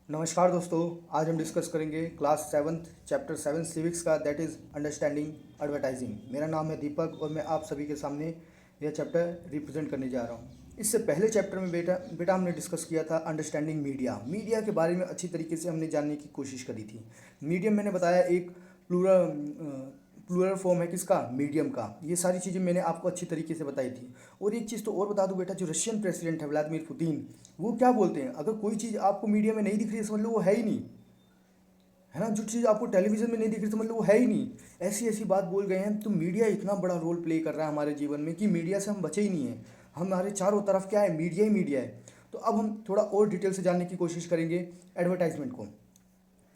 नमस्कार दोस्तों। आज हम डिस्कस करेंगे क्लास सेवन्थ चैप्टर 7 सिविक्स का, दैट इज़ अंडरस्टैंडिंग एडवर्टाइजिंग। मेरा नाम है दीपक और मैं आप सभी के सामने यह चैप्टर रिप्रेजेंट करने जा रहा हूँ। इससे पहले चैप्टर में बेटा बेटा हमने डिस्कस किया था अंडरस्टैंडिंग मीडिया। मीडिया के बारे में अच्छी तरीके से हमने जानने की कोशिश करी थी। मीडियम मैंने बताया एक प्लूरल फॉर्म है किसका, मीडियम का। ये सारी चीज़ें मैंने आपको अच्छी तरीके से बताई थी। और एक चीज़ तो और बता दूं बेटा, जो रशियन प्रेसिडेंट है व्लादिमीर पुतिन, वो क्या बोलते हैं, अगर कोई चीज़ आपको मीडिया में नहीं दिख रही है समझ लो वो है ही नहीं, है ना। जो चीज़ आपको टेलीविजन में नहीं दिख रही समझ लो वो है ही नहीं। ऐसी ऐसी बात बोल गए हैं। तो मीडिया इतना बड़ा रोल प्ले कर रहा है हमारे जीवन में कि मीडिया से हम बचे ही नहीं हैं। हमारे चारों तरफ क्या है, मीडिया ही मीडिया है। तो अब हम थोड़ा और डिटेल से जानने की कोशिश करेंगे एडवर्टाइजमेंट को।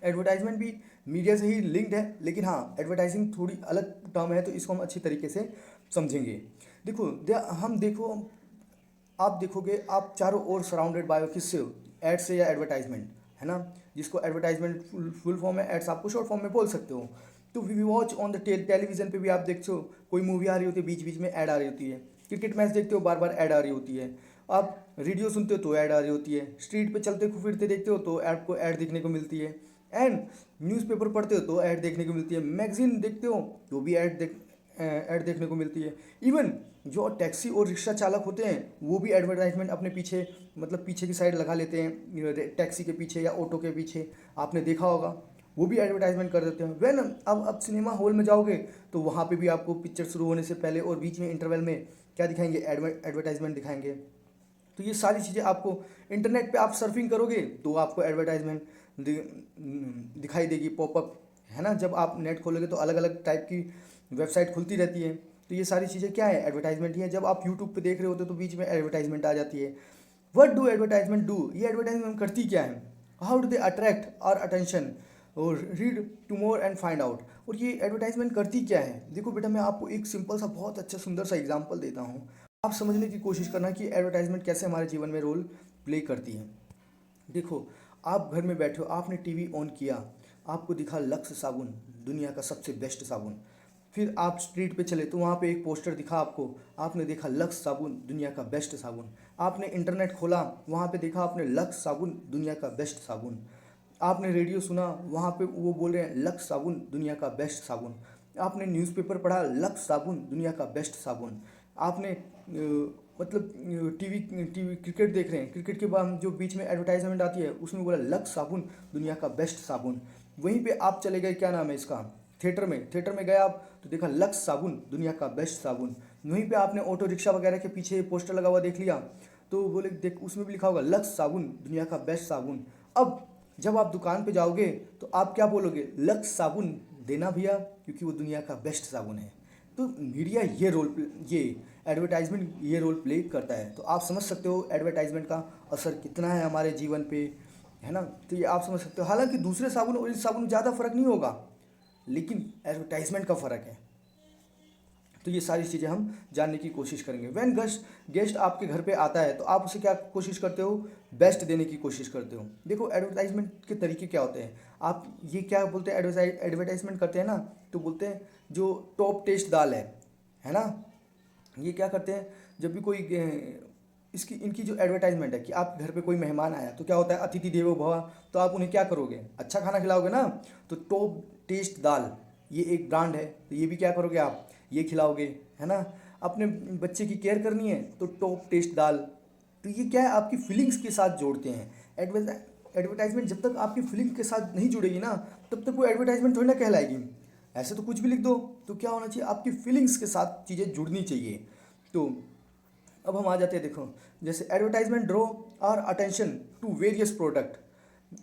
एडवर्टाइजमेंट भी मीडिया से ही लिंक्ड है, लेकिन हाँ एडवर्टाइजिंग थोड़ी अलग टर्म है, तो इसको हम अच्छी तरीके से समझेंगे। देखो हम देखो, आप देखोगे आप चारों ओर सराउंडेड बाय किससे, एड से या एडवर्टाइजमेंट, है ना। जिसको एडवर्टाइजमेंट फुल फॉर्म है, एड्स आपको शॉर्ट फॉर्म में बोल सकते हो। तो we watch on the television पे भी आप देखते हो, कोई मूवी आ रही होती है बीच बीच में ऐड आ रही होती है। क्रिकेट मैच देखते हो बार बार ऐड आ रही होती है। आप रेडियो सुनते हो तो ऐड आ रही होती है। स्ट्रीट पे चलते फिरते देखते हो तो आपको ऐड देखने को मिलती है। एंड न्यूज़पेपर पढ़ते हो तो ऐड देखने को मिलती है। मैगजीन देखते हो तो भी ऐड देखने को मिलती है। इवन जो टैक्सी और रिक्शा चालक होते हैं वो भी एडवर्टाइजमेंट अपने पीछे, मतलब पीछे की साइड लगा लेते हैं, टैक्सी के पीछे या ऑटो के पीछे। आपने देखा होगा, वो भी एडवर्टाइजमेंट कर देते हैं। वेन अब सिनेमा हॉल में जाओगे तो वहाँ पे भी आपको पिक्चर शुरू होने से पहले और बीच में इंटरवल में क्या दिखाएंगे, एडवर्टाइजमेंट दिखाएंगे। तो ये सारी चीज़ें आपको इंटरनेट पे आप सर्फिंग करोगे तो आपको एडवर्टाइजमेंट दिखाई देगी, पॉपअप, है ना। जब आप नेट खोलोगे तो अलग अलग टाइप की वेबसाइट खुलती रहती है। तो ये सारी चीज़ें क्या है, एडवर्टाइजमेंट ही है। जब आप यूट्यूब पे देख रहे होते हो तो बीच में एडवर्टाइजमेंट आ जाती है। व्हाट डू एडवर्टाइजमेंट डू, ये एडवर्टाइजमेंट करती क्या है, how do they attract our attention और read to more and find out. और ये एडवर्टाइजमेंट करती क्या है, देखो बेटा मैं आपको एक सिंपल सा बहुत अच्छा सुंदर सा एग्जांपल देता हूँ। आप समझने की कोशिश करना कि एडवर्टाइजमेंट कैसे हमारे जीवन में रोल प्ले करती है। देखो, आप घर में बैठे हो, आपने टीवी ऑन किया, आपको दिखा लक्स साबुन, दुनिया का सबसे बेस्ट साबुन। फिर आप स्ट्रीट पे चले तो वहाँ पे एक पोस्टर दिखा आपको, आपने देखा लक्स साबुन, दुनिया का बेस्ट साबुन। आपने इंटरनेट खोला, वहाँ पे देखा आपने लक्स साबुन, दुनिया का बेस्ट साबुन। आपने रेडियो सुना, वहाँ पे वो बोल रहे हैं लक्स साबुन, दुनिया का बेस्ट साबुन। आपने न्यूज़पेपर पढ़ा, लक्स साबुन, दुनिया का बेस्ट साबुन। आपने मतलब टीवी टीवी क्रिकेट देख रहे हैं, क्रिकेट के बाद जो बीच में एडवर्टाइजमेंट आती है उसमें बोला लक्स साबुन, दुनिया का बेस्ट साबुन। वहीं पे आप चले गए, क्या नाम है इसका, थिएटर में गए आप तो देखा लक्स साबुन, दुनिया का बेस्ट साबुन। वहीं पे आपने ऑटो रिक्शा वगैरह के पीछे पोस्टर लगा हुआ देख लिया, तो बोले देख उसमें भी लिखा होगा लक्स साबुन, दुनिया का बेस्ट साबुन। अब जब आप दुकान पे जाओगे तो आप क्या बोलोगे, लक्स साबुन देना भैया, क्योंकि वो दुनिया का बेस्ट साबुन है। तो मीडिया ये एडवर्टाइजमेंट ये रोल प्ले करता है। तो आप समझ सकते हो एडवर्टाइजमेंट का असर कितना है हमारे जीवन पे, है ना। तो ये आप समझ सकते हो। हालांकि दूसरे साबुन और इस साबुन में ज़्यादा फर्क नहीं होगा, लेकिन एडवर्टाइजमेंट का फ़र्क है। तो ये सारी चीज़ें हम जानने की कोशिश करेंगे। व्हेन गेस्ट आपके घर पे आता है तो आप उसे क्या कोशिश करते हो, बेस्ट देने की कोशिश करते हो। देखो एडवर्टाइजमेंट के तरीके क्या होते हैं, आप ये क्या बोलते हैं, एडवर्टाइजमेंट करते हैं ना तो बोलते हैं जो टॉप टेस्ट दाल है ना। ये क्या करते हैं, जब भी कोई इसकी इनकी जो एडवर्टाइजमेंट है कि आप घर पे कोई मेहमान आया तो क्या होता है, अतिथि देवो भव, तो आप उन्हें क्या करोगे, अच्छा खाना खिलाओगे ना। तो टॉप टेस्ट दाल ये एक ब्रांड है, तो ये भी क्या करोगे आप, ये खिलाओगे, है ना। अपने बच्चे की केयर करनी है तो टॉप टेस्ट दाल। तो ये क्या है, आपकी फीलिंग्स के साथ जोड़ते हैं। एडवर्टाइजमेंट जब तक आपकी फीलिंग के साथ नहीं जुड़ेगी ना, तब तक वो एडवर्टाइजमेंट थोड़ी ना कहलाएगी। ऐसे तो कुछ भी लिख दो, तो क्या होना चाहिए, आपकी फीलिंग्स के साथ चीज़ें जुड़नी चाहिए। तो अब हम आ जाते हैं, देखो जैसे advertisement draw our attention to various product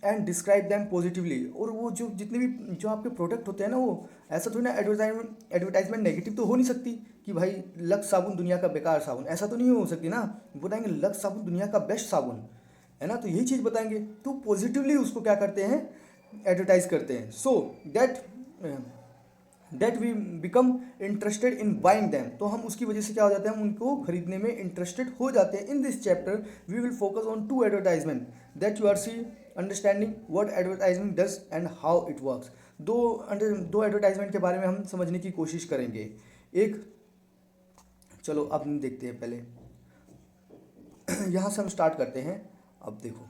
and describe them positively. और वो जो जितने भी जो आपके प्रोडक्ट होते हैं ना, वो ऐसा थोड़ी ना, एडवर्टाइजमेंट नेगेटिव तो हो नहीं सकती कि भाई लक्स साबुन दुनिया का बेकार साबुन, ऐसा तो नहीं हो सकती ना। बताएंगे लक्स साबुन दुनिया का बेस्ट साबुन, है ना। तो यही चीज़ बताएंगे, तो पॉजिटिवली उसको क्या करते हैं, एडवर्टाइज करते हैं। So that we become interested in buying them. तो हम उसकी वजह से क्या हो जाते हैं, हम उनको खरीदने में इंटरेस्टेड हो जाते हैं। In this chapter we will focus on to advertisement that you are see understanding what advertisement does and how it works. दो एडवर्टाइजमेंट के बारे में हम समझने की कोशिश करेंगे। एक, चलो अब हम देखते हैं पहले यहाँ से हम स्टार्ट करते हैं। अब देखो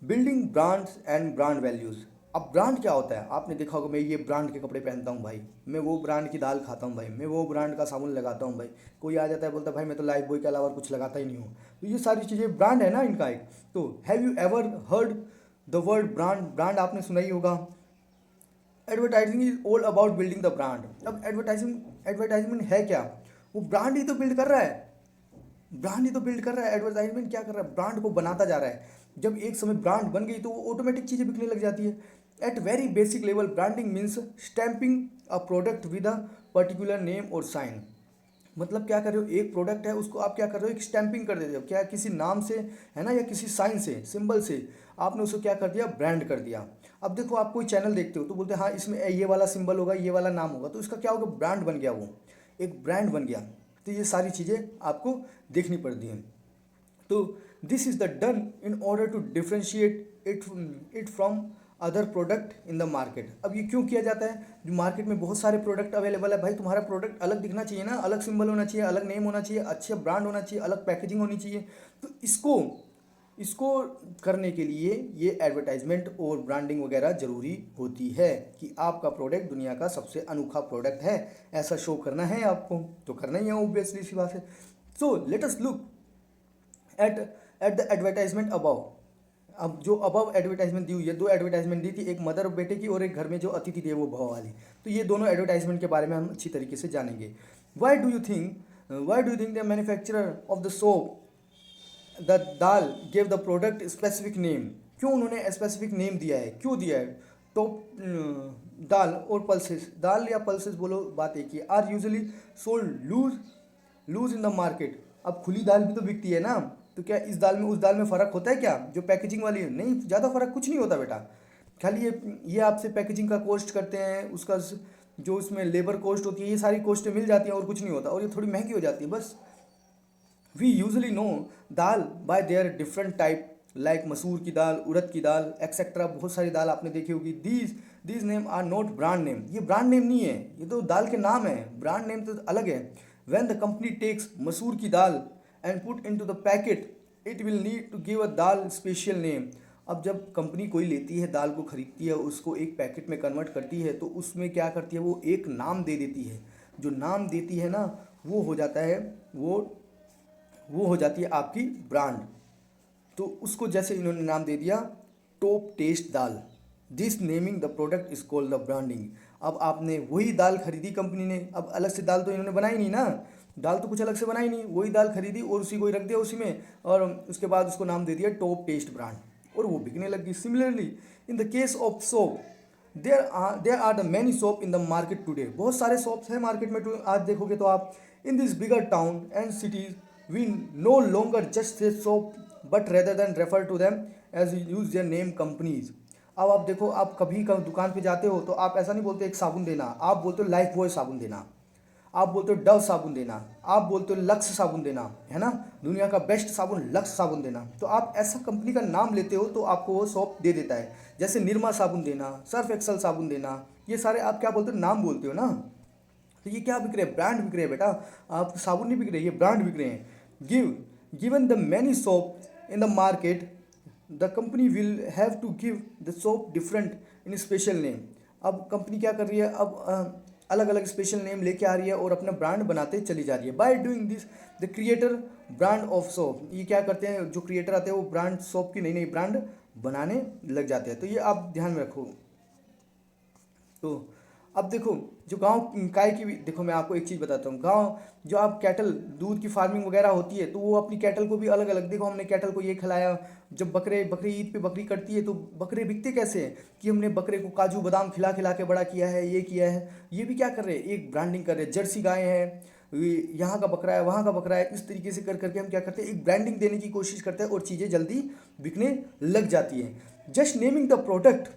building brands and brand values. अब ब्रांड क्या होता है, आपने देखा होगा मैं ये ब्रांड के कपड़े पहनता हूँ भाई, मैं वो ब्रांड की दाल खाता हूँ भाई, मैं वो ब्रांड का साबुन लगाता हूँ भाई। कोई आ जाता है बोलता है भाई मैं तो लाइफ बॉय के अलावा और कुछ लगाता ही नहीं हूँ। तो ये सारी चीज़ें ब्रांड है ना इनका एक। तो have you ever heard the word brand? Brand आपने सुना ही होगा। Advertising is all about building the brand. अब एडवर्टाइजमेंट है क्या? वो ब्रांड ही तो बिल्ड कर रहा है। ब्रांड ही तो बिल्ड कर रहा है। एडवर्टाइजमेंट क्या कर रहा है? ब्रांड को बनाता जा रहा है। जब एक समय ब्रांड बन गई तो वो ऑटोमेटिक चीज़ें बिकने लग जाती है। At very basic level branding means stamping a product with a particular name और साइन। मतलब क्या कर रहे हो, एक प्रोडक्ट है उसको आप क्या कर रहे हो, एक स्टैंपिंग कर देते हो, क्या किसी नाम से है ना, या किसी साइन से, सिंबल से आपने उसको क्या कर दिया, ब्रांड कर दिया। अब देखो आप कोई चैनल देखते हो तो बोलते हैं हाँ इसमें ये वाला सिंबल होगा, ये वाला नाम होगा, तो इसका क्या होगा, ब्रांड बन गया, वो एक ब्रांड बन गया। तो ये सारी चीज़ें आपको देखनी पड़ती हैं। तो this is the done in order to differentiate it from other product in the market. अब ये क्यों किया जाता है? जो मार्केट में बहुत सारे प्रोडक्ट अवेलेबल है भाई, तुम्हारा प्रोडक्ट अलग दिखना चाहिए ना, अलग सिंबल होना चाहिए, अलग नेम होना चाहिए, अच्छा ब्रांड होना चाहिए, अलग पैकेजिंग होनी चाहिए। तो इसको इसको करने के लिए ये एडवर्टाइजमेंट और ब्रांडिंग वगैरह ज़रूरी होती है कि आपका प्रोडक्ट दुनिया का सबसे अनोखा प्रोडक्ट है, ऐसा शो करना है आपको, तो करना ही है ऑब्वियसली सी बात है। So let us look at at the advertisement above. अब जो अबव एडवर्टाइजमेंट दी हुई है, दो एडवर्टाइजमेंट दी थी, एक मदर और बेटे की और एक घर में जो अतिथि थे वो भव वाली। तो ये दोनों एडवर्टाइजमेंट के बारे में हम अच्छी तरीके से जानेंगे। Why do you think the manufacturer of the soap the dal gave the product specific name? क्यों उन्होंने स्पेसिफिक नेम दिया है, क्यों दिया है? टॉप दाल और पल्सेस, दाल या पल्सेस बोलो बात एक ही, are usually sold loose in the market. अब खुली दाल भी तो बिकती है ना, तो क्या इस दाल में उस दाल में फ़र्क होता है क्या, जो पैकेजिंग वाली है? नहीं, ज़्यादा फ़र्क कुछ नहीं होता बेटा। खाली ये आपसे पैकेजिंग का कॉस्ट करते हैं, उसका जो उसमें लेबर कॉस्ट होती है, ये सारी कॉस्टें मिल जाती हैं और कुछ नहीं होता, और ये थोड़ी महंगी हो जाती है बस। We usually know dal by their different type, like मसूर की दाल, उड़द की दाल एक्सेट्रा, बहुत सारी दाल आपने देखी होगी। These name are not brand name. ये ब्रांड नेम नहीं है, ये तो दाल के नाम है, ब्रांड नेम तो अलग है। When the company takes masoor की dal and put into the packet it will need to give a dal special name. अब जब कंपनी कोई लेती है दाल को, खरीदती है, उसको एक पैकेट में कन्वर्ट करती है, तो उसमें क्या करती है, वो एक नाम दे देती है। जो नाम देती है ना, वो हो जाता है वो हो जाती है आपकी ब्रांड। तो उसको जैसे इन्होंने नाम दे दिया top taste dal, this naming the product is called the branding. अब आपने वही दाल खरीदी कंपनी ने, अब अलग से दाल तो इन्होंने बनाई नहीं ना, दाल तो कुछ अलग से बनाई नहीं, वही दाल खरीदी और उसी को ही रख दिया उसी में, और उसके बाद उसको नाम दे दिया टॉप टेस्ट ब्रांड, और वो बिकने लगी। Similarly in the case of soap, there are the many soap in the market today. बहुत सारे सोप्स हैं मार्केट में आज देखोगे तो आप। In this bigger town and cities we no longer just say soap but rather then refer to them as use their name companies. अब आप देखो, आप कभी दुकान पे जाते हो तो आप ऐसा नहीं बोलते एक साबुन देना, आप बोलते हो लाइफ बॉय साबुन देना, आप बोलते हो डव साबुन देना, आप बोलते हो लक्स साबुन देना, है ना, दुनिया का बेस्ट साबुन लक्स साबुन देना। तो आप ऐसा कंपनी का नाम लेते हो तो आपको वो शॉप दे देता है। जैसे निरमा साबुन देना, सर्फ एक्सल साबुन देना, ये सारे आप क्या बोलते हो, नाम बोलते हो ना। तो ये क्या बिक रहे हैं, ब्रांड बिक रहे हैं बेटा, आप साबुन नहीं बिक रहे, ये ब्रांड बिक रहे हैं। Given the many soap in the market the company will have to give the soap different in special name. अब कंपनी क्या कर रही है, अब अलग अलग स्पेशल नेम लेके आ रही है और अपना ब्रांड बनाते चली जा रही है। By doing this the creator brand of soap, ये क्या करते हैं, जो क्रिएटर आते हैं वो ब्रांड सोप की नई नई ब्रांड बनाने लग जाते हैं। तो ये आप ध्यान में रखो। तो अब देखो, जो गांव काय की भी देखो, मैं आपको एक चीज़ बताता हूँ, गांव जो आप कैटल दूध की फार्मिंग वगैरह होती है, तो वो अपनी कैटल को भी अलग अलग, देखो हमने कैटल को ये खिलाया, जब बकरी ईद पे बकरी कटती है तो बकरे बिकते कैसे हैं कि हमने बकरे को काजू बादाम खिला खिला के बड़ा किया है, ये किया है। ये भी क्या कर रहे हैं, एक ब्रांडिंग कर रहे हैं। जर्सी गाय है, यहाँ का बकरा है, वहाँ का बकरा है, इस तरीके से कर करके हम क्या करते हैं, एक ब्रांडिंग देने की कोशिश करते हैं और चीज़ें जल्दी बिकने लग जाती हैं। Just naming the product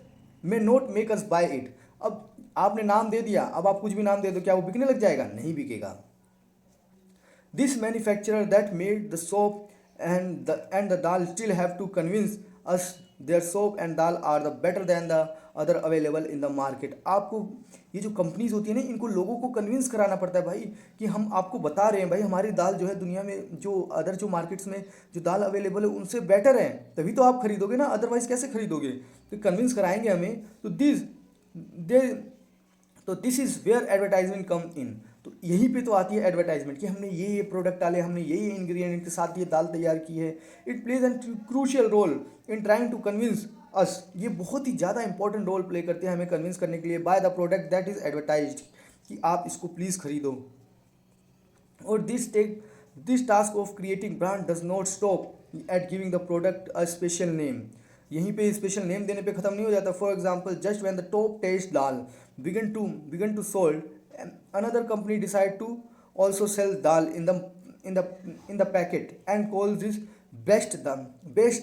may not make us buy it. अब आपने नाम दे दिया, अब आप कुछ भी नाम दे दो, क्या वो बिकने लग जाएगा? नहीं बिकेगा। This manufacturer that made the soap and the dal still have to convince us their soap and dal are the better than the other available in the market. आपको ये जो कंपनीज होती है ना, इनको लोगों को कन्विंस कराना पड़ता है भाई कि हम आपको बता रहे हैं भाई हमारी दाल जो है दुनिया में जो अदर जो मार्केट्स में जो दाल अवेलेबल है उनसे बेटर है, तभी तो आप खरीदोगे ना, अदरवाइज कैसे खरीदोगे। तो कन्विंस कराएंगे हमें, तो दे तो दिस इज़ वेयर एडवर्टाइजमेंट कम इन। तो यहीं पे तो आती है एडवर्टाइजमेंट कि हमने ये प्रोडक्ट डाले, हमने ये इंग्रेडिएंट के साथ ये दाल तैयार की है। It plays an crucial role in trying to convince us. ये बहुत ही ज़्यादा इंपॉर्टेंट रोल प्ले करते हैं हमें कन्विंस करने के लिए by the product that is advertised, कि आप इसको प्लीज़ खरीदो। और this task of creating brand does not stop at giving the product a special name. यहीं पे स्पेशल नेम देने पे ख़त्म नहीं हो जाता। For example, just when the top taste dal began to sold, another company decide to also sell dal in the packet and call this best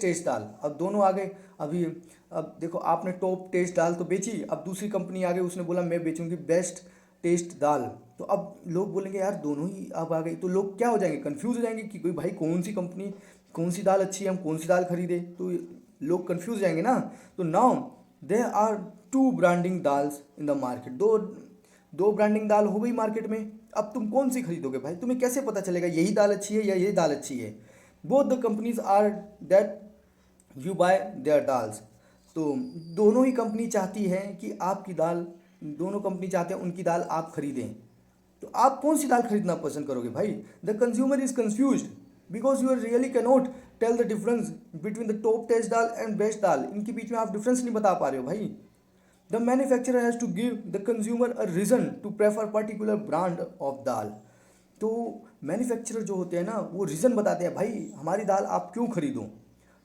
taste dal. अब दोनों आ गए। अभी अब देखो, आपने टॉप टेस्ट दाल तो बेची, अब दूसरी कंपनी आ गई, उसने बोला मैं बेचूंगी बेस्ट टेस्ट दाल। तो अब लोग बोलेंगे यार दोनों ही अब आ गई, तो लोग क्या हो जाएंगे, कंफ्यूज हो जाएंगे कि कोई भाई कौन सी कंपनी कौन सी दाल अच्छी है, हम कौन सी दाल खरीदे, तो लोग कंफ्यूज हो जाएंगे ना। तो now there are two branding dals in the market. दो ब्रांडिंग दाल हो गई मार्केट में। अब तुम कौन सी खरीदोगे भाई, तुम्हें कैसे पता चलेगा यही दाल अच्छी है या यही दाल अच्छी है। Both the companies are that you buy their dals. तो दोनों ही कंपनी चाहती है कि आपकी दाल, दोनों कंपनी चाहते हैं उनकी दाल आप खरीदें। तो आप कौन सी दाल खरीदना पसंद करोगे भाई। The consumer is confuse because you really cannot tell the difference between the top taste dal and best dal. इनके बीच में आप डिफरेंस नहीं बता पा रहे हो भाई। The manufacturer has to give the consumer a reason to prefer particular brand of दाल। तो मैन्युफैक्चरर जो होते हैं ना, वो रीज़न बताते हैं भाई हमारी दाल आप क्यों खरीदो।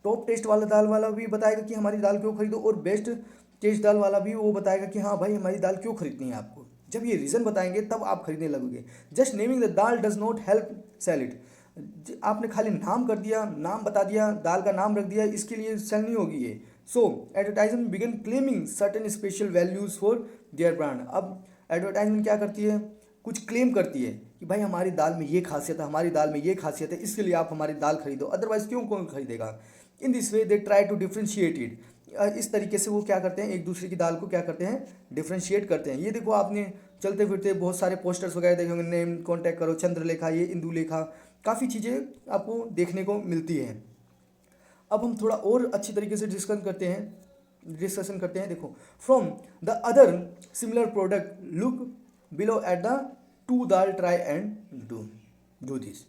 टॉप टेस्ट वाला दाल वाला भी बताएगा कि हमारी दाल क्यों खरीदो, और बेस्ट टेस्ट दाल वाला भी वो बताएगा कि हाँ भाई हमारी दाल क्यों खरीदनी है आपको। जब ये रीज़न बताएंगे तब आप खरीदने लगोगे। Just naming the dal does not help sell it. आपने खाली नाम कर दिया, नाम बता दिया, दाल का नाम रख दिया, इसके लिए सेल नहीं होगी ये। So advertisement began claiming certain special values for their brand. अब एडवर्टाइजमेंट क्या करती है, कुछ क्लेम करती है कि भाई हमारी दाल में ये खासियत है, हमारी दाल में ये खासियत है, इसके लिए आप हमारी दाल खरीदो, अदरवाइज क्यों कौन खरीदेगा। In this way they try to differentiate it. इस तरीके से वो क्या करते हैं, एक दूसरे की दाल को क्या करते हैं, डिफ्रेंशिएट करते हैं। ये देखो, आपने चलते फिरते बहुत सारे पोस्टर्स वगैरह देखे होंगे, नेम कॉन्टैक्ट करो, चंद्रलेखा, ये इंदुलेखा, काफ़ी चीज़ें आपको देखने को मिलती हैं। अब हम थोड़ा और अच्छी तरीके से डिस्कशन करते हैं। देखो, from the other similar product look below at the two dal try and do this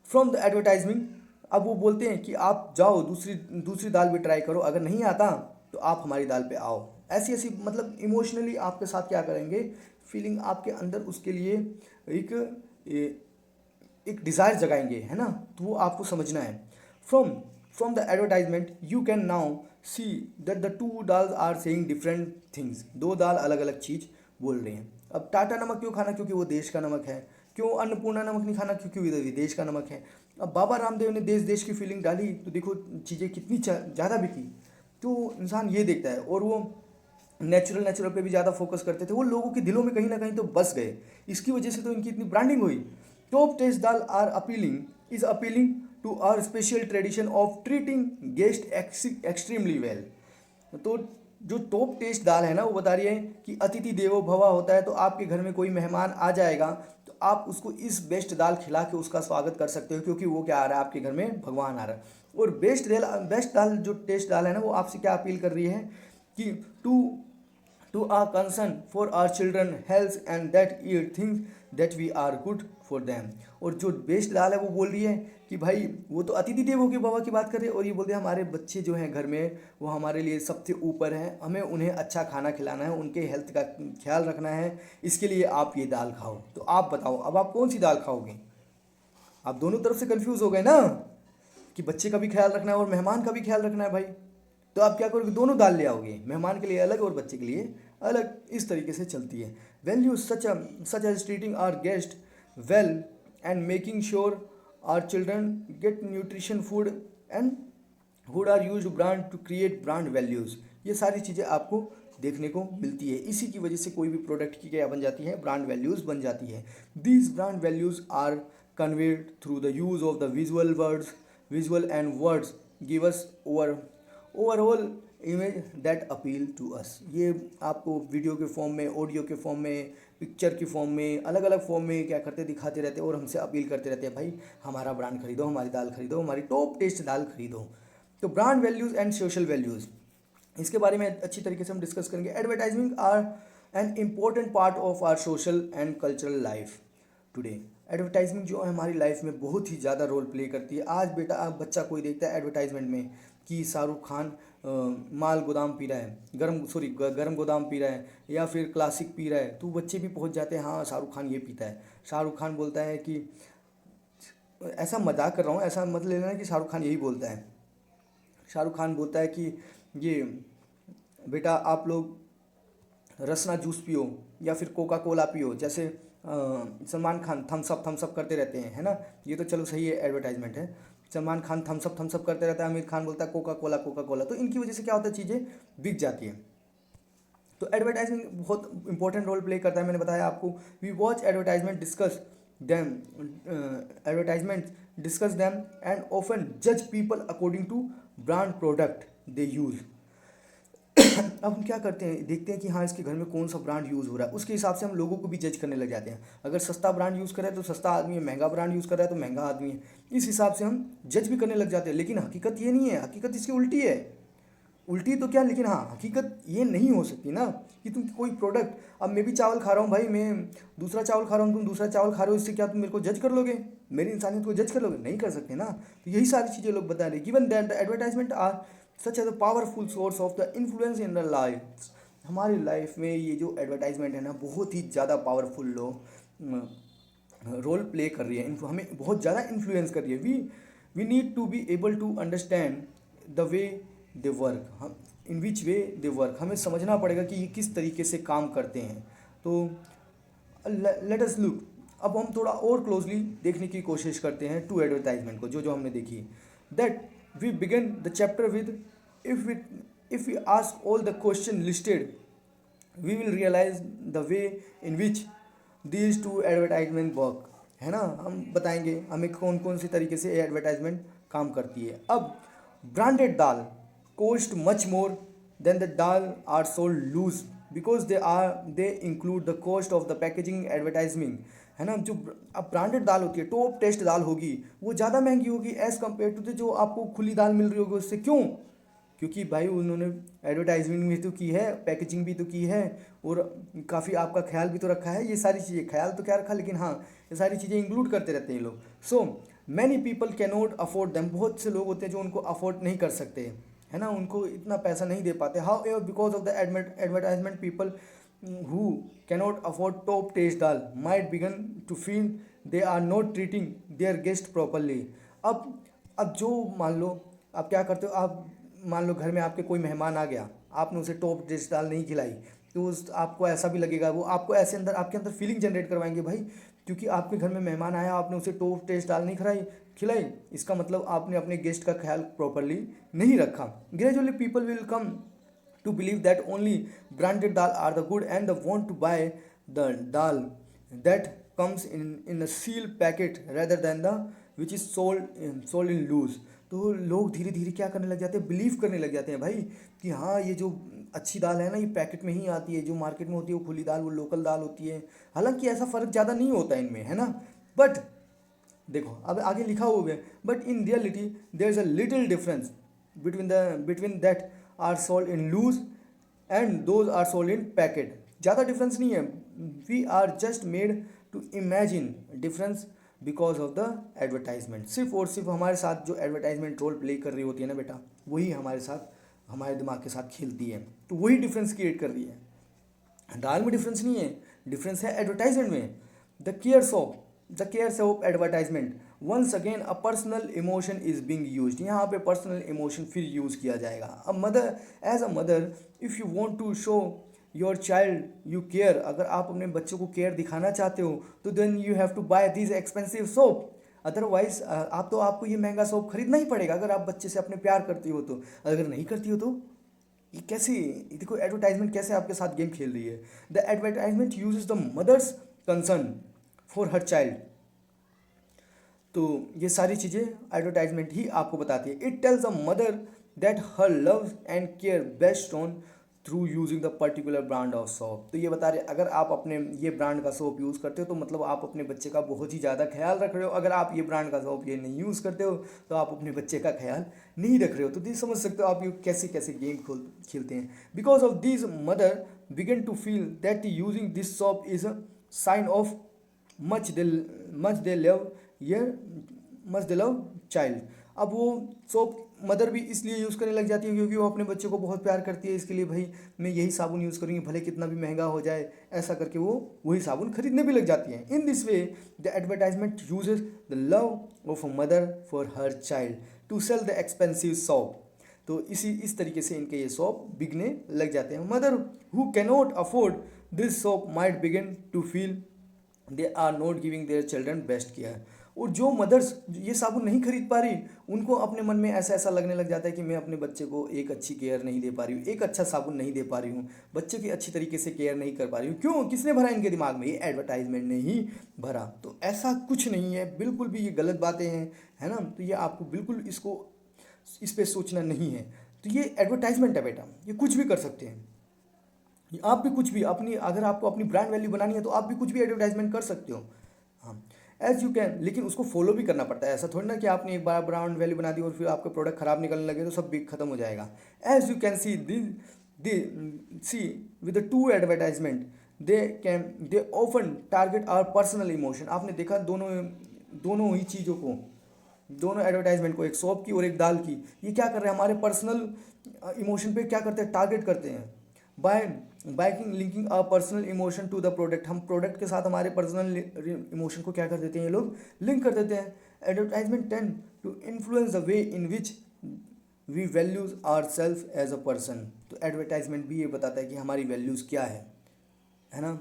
from the advertisement. अब वो बोलते हैं कि आप जाओ दूसरी दाल भी ट्राई करो, अगर नहीं आता तो आप हमारी दाल पे आओ। ऐसी मतलब इमोशनली आपके साथ क्या करेंगे, फीलिंग आपके अंदर उसके लिए एक डिज़ायर जगाएंगे, है ना। तो वो आपको समझना है। From the advertisement you can now see that the two dals are saying different things. दो दाल अलग अलग चीज़ बोल रही हैं। अब टाटा नमक क्यों खाना, क्योंकि वो देश का नमक है। क्यों अन्नपूर्णा नमक नहीं खाना, क्योंकि वो विदेश का नमक है। अब बाबा रामदेव ने देश देश की फीलिंग डाली, तो देखो चीज़ें कितनी ज़्यादा बिकी। तो इंसान ये देखता है, और वो नेचुरल पे भी ज़्यादा फोकस करते थे, वो लोगों के दिलों में कहीं ना कहीं तो बस गए। इसकी वजह से तो इनकी इतनी ब्रांडिंग हुई। Top taste dal are appealing to our special tradition of treating guest extremely well. तो जो टॉप टेस्ट दाल है ना, वो बता रही है कि अतिथि देवो भव होता है। तो आपके घर में कोई मेहमान आ जाएगा तो आप उसको इस बेस्ट दाल खिला के उसका स्वागत कर सकते हो, क्योंकि वो क्या आ रहा है, आपके घर में भगवान आ रहा है। और बेस्ट दाल जो टेस्ट दाल है ना, वो आपसे क्या अपील कर रही है कि to are concern for our children health and that eat things that we are good for them. और जो बेस्ट दाल है वो बोल रही है कि भाई वो तो अतिथि देवो के भव की बात कर रहे हैं, और ये बोलते हैं हमारे बच्चे जो हैं घर में वो हमारे लिए सबसे ऊपर हैं, हमें उन्हें अच्छा खाना खिलाना है, उनके हेल्थ का ख्याल रखना है, इसके लिए आप ये दाल खाओ। तो आप बताओ अब आप कौन सी दाल खाओगे। आप दोनों तरफ से कंफ्यूज हो गए ना, कि बच्चे का भी ख्याल रखना है और मेहमान का भी ख्याल रखना है भाई। तो आप क्या करोगे, दोनों दाल ले आओगे, मेहमान के लिए अलग और बच्चे के लिए अलग। इस तरीके से चलती है। Values such as treating our guest well and making sure our children get nutrition food and would are used brand to create brand values. ये सारी चीज़ें आपको देखने को मिलती है। इसी की वजह से कोई भी प्रोडक्ट की क्या बन जाती है, ब्रांड वैल्यूज़ बन जाती है। These brand values are conveyed through the use of the visual and words give us overall image that appeal to us. ये आपको वीडियो के फॉर्म में, ऑडियो के फॉर्म में, पिक्चर की फॉर्म में, अलग अलग फॉर्म में क्या करते दिखाते रहते हैं और हमसे अपील करते रहते हैं, भाई हमारा ब्रांड खरीदो, हमारी दाल खरीदो, हमारी टॉप टेस्ट दाल खरीदो। तो brand values and social values, इसके बारे में अच्छी तरीके से हम डिस्कस करेंगे। Advertisement are an important part of our social and cultural life today. Advertisement जो है हमारी लाइफ में बहुत ही ज़्यादा रोल प्ले करती है। आज बेटा आप बच्चा कोई देखता है एडवर्टाइजमेंट में कि शाहरुख खान माल गोदाम पी रहा है, गरम गोदाम पी रहा है, या फिर क्लासिक पी रहा है, तो बच्चे भी पहुंच जाते हैं हाँ शाहरुख खान ये पीता है। शाहरुख खान बोलता है कि, ऐसा मजाक कर रहा हूँ, ऐसा मत ले लेना कि शाहरुख खान यही बोलता है। शाहरुख खान बोलता है कि ये बेटा आप लोग रसना जूस पियो या फिर कोका कोला पियो, जैसे सलमान खान थम्स अप करते रहते हैं, है ना। ये तो चलो सही है, एडवर्टाइजमेंट है। सलमान खान थम्स अप करते रहता है, आमिर खान बोलता है कोका कोला, तो इनकी वजह से क्या होता है, चीज़ें बिक जाती हैं। तो एडवर्टाइजमेंट बहुत इंपॉर्टेंट रोल प्ले करता है, मैंने बताया आपको। We watch advertisement discuss them and often जज people according to brand product they use. अब हम क्या करते हैं, देखते हैं कि हाँ इसके घर में कौन सा ब्रांड यूज़ हो रहा है, उसके हिसाब से हम लोगों को भी जज करने लग जाते हैं। अगर सस्ता ब्रांड यूज़ कर रहा है तो सस्ता आदमी है, महंगा ब्रांड यूज़ कर रहा है तो महंगा आदमी है। इस हिसाब से हम जज भी करने लग जाते हैं। लेकिन हकीकत ये नहीं है, हकीकत इसकी उल्टी है। उल्टी तो क्या, लेकिन हाँ हकीकत ये नहीं हो सकती ना कि तुम कोई प्रोडक्ट, अब मैं भी चावल खा रहा हूँ भाई, मैं दूसरा चावल खा रहा हूँ, तुम दूसरा चावल खा रहे हो, इससे क्या तुम मेरे को जज कर लोगे, मेरी इंसानियत को जज कर लोगे? नहीं कर सकते ना। तो यही सारी चीज़ें लोग बता रहे हैं। Given that the advertisement are such as a powerful source of the influence in the life. हमारी लाइफ में ये जो एडवर्टाइजमेंट है ना, बहुत ही ज़्यादा पावरफुल रोल प्ले कर रही है, हमें बहुत ज़्यादा इन्फ्लुएंस कर रही है। We need to be able to understand the way they work, हम in which way they work, हमें समझना पड़ेगा कि ये किस तरीके से काम करते हैं। तो लेट अस लुक, अब हम थोड़ा और क्लोजली देखने की कोशिश करते हैं टू एडवर्टाइजमेंट को, जो हमने देखी। That we begin the chapter with if we ask all the question listed, we will realize the way in which these two advertisement work, है ना। हम बताएंगे हमें कौन कौन सी तरीके से एडवर्टाइजमेंट काम करती है। अब branded dal cost much more than the dal are sold loose because they include the cost of the packaging advertising, है ना। जो अब ब्रांडेड दाल होती है, टॉप टेस्ट दाल होगी, वो ज़्यादा महंगी होगी एज़ कम्पेयर टू जो आपको खुली दाल मिल रही होगी उससे। क्यों? क्योंकि भाई उन्होंने एडवर्टाइजमेंट भी तो की है, पैकेजिंग भी तो की है, और काफ़ी आपका ख्याल भी तो रखा है। ये सारी चीज़ें, ख्याल तो क्या रखा, लेकिन हाँ ये सारी चीज़ें इंक्लूड करते रहते हैं लोग। So many people can not afford them, बहुत से लोग होते हैं जो उनको अफोर्ड नहीं कर सकते, है ना, उनको इतना पैसा नहीं दे पाते। However because of the advertisement people who cannot afford top taste dal might begin to feel they are not treating their guest properly. अब जो मान लो आप क्या करते हो, आप मान लो घर में आपके कोई मेहमान आ गया, आपने उसे टॉप डिश दाल नहीं खिलाई, तो आपको ऐसा भी लगेगा, वो आपको ऐसे आपके अंदर फीलिंग जनरेट करवाएंगे भाई, क्योंकि आपके घर में मेहमान आया, आपने उसे टॉप टेस्ट दाल नहीं खिलाई, इसका मतलब आपने अपने गेस्ट का ख्याल प्रॉपरली नहीं रखा। Gradually people will come to believe that only branded dal are the good and the want to buy the dal that comes in a seal packet rather than the which is sold in loose. तो लोग धीरे धीरे क्या करने लग जाते हैं, believe करने लग जाते हैं भाई कि हाँ ये जो अच्छी दाल है ना, ये पैकेट में ही आती है, जो मार्केट में होती है वो खुली दाल, वो लोकल दाल होती है। हालांकि ऐसा फ़र्क ज़्यादा नहीं होता इनमें, है ना। बट देखो अब आगे लिखा हुआ है, but in reality there is a little difference between that are sold in loose and those are sold in packet. ज़्यादा डिफरेंस नहीं है। We are just made to imagine difference because of the advertisement. सिर्फ और सिर्फ हमारे साथ जो advertisement role play कर रही होती है ना बेटा, वही हमारे साथ, हमारे दिमाग के साथ खेलती है, तो वही डिफरेंस क्रिएट कर रही है। दाल में डिफरेंस नहीं है, डिफरेंस है एडवर्टाइजमेंट में। The cares of advertisement, once again a personal emotion is being used. यहाँ पे पर्सनल इमोशन फिर यूज़ किया जाएगा। As a mother if you want to show your child you care, अगर आप अपने बच्चों को केयर दिखाना चाहते हो तो then you have to buy this expensive soap. Otherwise आपको ये महंगा सोप खरीदना ही पड़ेगा अगर आप बच्चे से अपने प्यार करती हो तो। अगर नहीं करती हो तो ये कैसी, देखो एडवर्टाइजमेंट कैसे आपके साथ गेम खेल रही है। The advertisement uses the mother's concern for her child. तो ये सारी चीज़ें एडवर्टाइजमेंट ही आपको बताती है। It tells a mother that her love and care best on through using the particular brand of soap. तो ये बता रहे अगर आप अपने ये ब्रांड का सोप यूज़ करते हो तो मतलब आप अपने बच्चे का बहुत ही ज़्यादा ख्याल रख रहे हो। अगर आप ये ब्रांड का सोप ये नहीं यूज़ करते हो तो आप अपने बच्चे का ख्याल नहीं रख रहे हो। तो ये समझ सकते हो आप ये कैसे कैसे गेम खेलते हैं। Because of this mother begin to feel that using this soap is a sign of much the love your much the love child. अब वो सोप मदर भी इसलिए यूज़ करने लग जाती है क्योंकि वो अपने बच्चे को बहुत प्यार करती है। इसके लिए भाई मैं यही साबुन यूज़ करूँगी भले कितना भी महंगा हो जाए, ऐसा करके वो वही साबुन खरीदने भी लग जाती है। In this way the advertisement uses the love of a mother for her child to sell the expensive soap. तो इस तरीके से इनके ये सोप बिकने लग जाते हैं। Mother who cannot afford this soap might begin to feel they are not giving their children best care. और जो मदर्स ये साबुन नहीं खरीद पा रही उनको अपने मन में ऐसा ऐसा लगने लग जाता है कि मैं अपने बच्चे को एक अच्छी केयर नहीं दे पा रही हूँ, एक अच्छा साबुन नहीं दे पा रही हूँ, बच्चे की अच्छी तरीके से केयर नहीं कर पा रही हूँ। क्यों? किसने भरा इनके दिमाग में? ये एडवर्टाइजमेंट ने ही भरा। तो ऐसा कुछ नहीं है, बिल्कुल भी ये गलत बातें हैं, है ना। तो ये आपको बिल्कुल इस पर सोचना नहीं है। तो ये एडवर्टाइजमेंट है बेटा, ये कुछ भी कर सकते हैं। आप भी कुछ भी अपनी, अगर आपको अपनी ब्रांड वैल्यू बनानी है तो आप भी कुछ भी एडवर्टाइजमेंट कर सकते हो। हाँ, एज यू कैन, लेकिन उसको फॉलो भी करना पड़ता है। ऐसा थोड़ी ना कि आपने एक बार ब्रांड वैल्यू बना दी और फिर आपका प्रोडक्ट खराब निकलने लगे तो सब भी खत्म हो जाएगा। As you can see with the two advertisement they often target our personal emotion. आपने देखा दोनों ही चीज़ों को, दोनों एडवर्टाइजमेंट को, एक सौंफ की और एक दाल की, ये क्या कर रहे हैं हमारे पर्सनल इमोशन पे क्या करते हैं? टारगेट करते हैं। By biking linking a personal emotion to the product, हम प्रोडक्ट के साथ हमारे पर्सनल इमोशन को क्या कर देते हैं? ये लोग लिंक कर देते हैं। Advertisement tend to influence the way in which we values our self as a person. तो एडवर्टाइजमेंट भी ये बताता है कि हमारी वैल्यूज़ क्या है ना।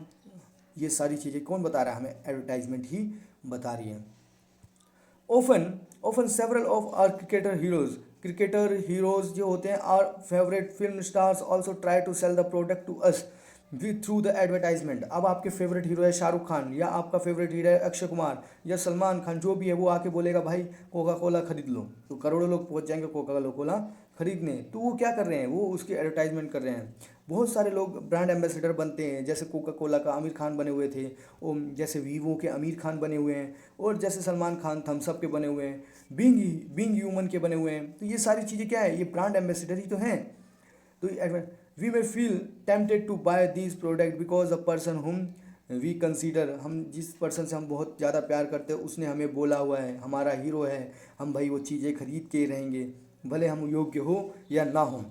ये सारी चीज़ें कौन बता रहा है हमें? एडवर्टाइजमेंट ही बता रही है। often several of our cricketer heroes जो होते हैं, our favorite film stars also try to sell the product to us through the advertisement. अब आपके फेवरेट हीरो है शाहरुख खान, या आपका फेवरेट हीरो है अक्षय कुमार या सलमान खान, जो भी है, वो आके बोलेगा भाई कोका कोला खरीद लो, तो करोड़ों लोग पहुंच जाएंगे कोका कोला खरीदने। तो वो क्या कर रहे हैं? वो उसकी एडवर्टाइजमेंट कर रहे हैं। बहुत सारे लोग ब्रांड एम्बेसडर बनते हैं, जैसे कोका कोला का आमिर खान बने हुए थे, और जैसे वीवो के आमिर खान बने हुए हैं, और जैसे सलमान खान थम्स अप के बने हुए हैं, बीइंग ह्यूमन के बने हुए हैं। तो ये सारी चीज़ें क्या है? ये ब्रांड एम्बेसडर ही तो हैं। तो we may feel tempted to buy this product because the person whom we consider, हम जिस पर्सन से हम बहुत ज़्यादा प्यार करते हैं उसने हमें बोला हुआ है, हमारा हीरो है, हम भाई वो चीज़ें खरीद के रहेंगे भले हम योग्य हो या ना हो।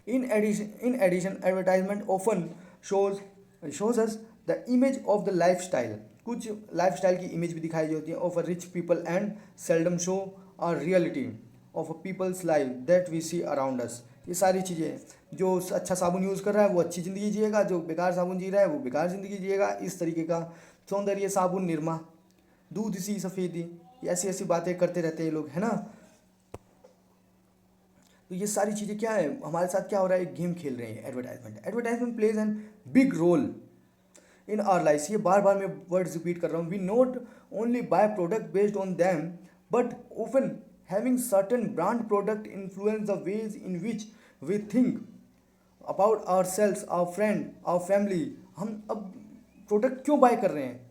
In addition, advertisement often shows us the image of the lifestyle. कुछ लाइफस्टाइल की इमेज भी दिखाई जाती है of a rich people and seldom show और reality of a people's life that we see around us. ये सारी चीज़ें, जो अच्छा साबुन यूज़ कर रहा है वो अच्छी ज़िंदगी जिएगा, जो बेकार साबुन जी रहा है वो बेकार ज़िंदगी जिएगा। इस तरीके का सौंदर्य साबुन निरमा, दूध सी सफ़ेदी, ऐसी ऐसी बातें करते रहते हैं ये लोग, है ना। तो ये सारी चीज़ें क्या है? हमारे साथ क्या हो रहा है? एक गेम खेल रहे हैं advertisement plays an big role in our life. ये बार बार मैं वर्ड्स रिपीट कर रहा हूँ। We not only buy product based on them but often having certain brand product influence the ways in which we think about our selves, our friend, our family. हम अब product क्यों bye कर रहे हैं?